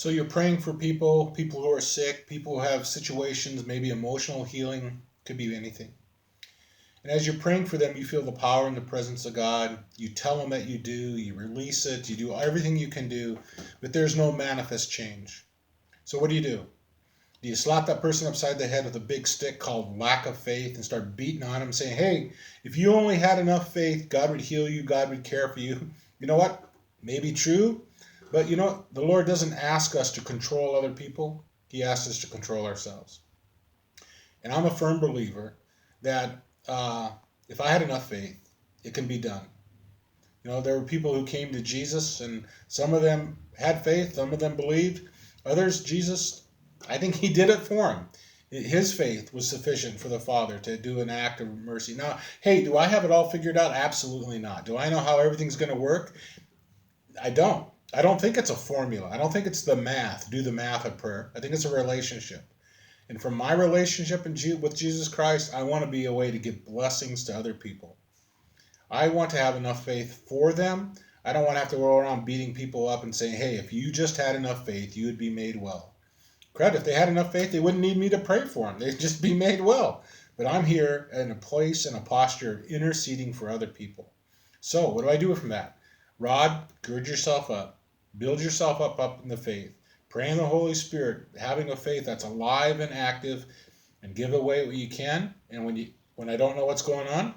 So you're praying for people who are sick, people who have situations, maybe emotional healing, could be anything. And as you're praying for them, you feel the power and the presence of God. You tell them that you do, you release it, you do everything you can do, but there's no manifest change. So what do? Do you slap that person upside the head with a big stick called lack of faith and start beating on them, saying, hey, if you only had enough faith, God would heal you, God would care for you? You know what? Maybe true, but you know, the Lord doesn't ask us to control other people. He asks us to control ourselves. And I'm a firm believer that if I had enough faith, it can be done. You know, there were people who came to Jesus, and some of them had faith, some of them believed. Others, Jesus, I think he did it for him. His faith was sufficient for the Father to do an act of mercy. Now, hey, do I have it all figured out? Absolutely not. Do I know how everything's going to work? I don't. I don't think it's a formula. I don't think it's the math. Do the math of prayer. I think it's a relationship. And from my relationship with Jesus Christ, I want to be a way to give blessings to other people. I want to have enough faith for them. I don't want to have to go around beating people up and saying, hey, if you just had enough faith, you would be made well. Crud, if they had enough faith, they wouldn't need me to pray for them. They'd just be made well. But I'm here in a place and a posture of interceding for other people. So what do I do from that? Rod, gird yourself up. Build yourself up in the faith. Pray in the Holy Spirit, having a faith that's alive and active, and give away what you can. And when I don't know what's going on,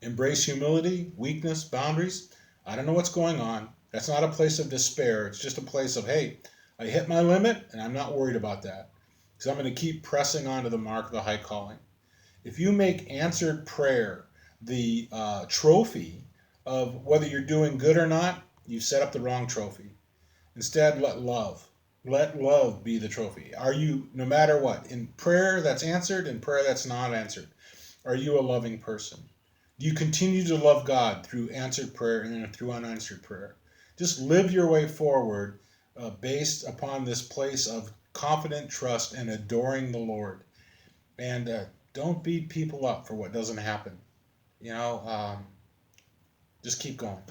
embrace humility, weakness, boundaries. I don't know what's going on. That's not a place of despair. It's just a place of, hey, I hit my limit and I'm not worried about that because I'm going to keep pressing on to the mark of the high calling. If you make answered prayer the trophy of whether you're doing good or not, you've set up the wrong trophy. Instead, let love be the trophy. Are you, no matter what, in prayer that's answered and prayer that's not answered, are you a loving person? Do you continue to love God through answered prayer and then through unanswered prayer? Just live your way forward based upon this place of confident trust and adoring the Lord. And don't beat people up for what doesn't happen. You know, just keep going.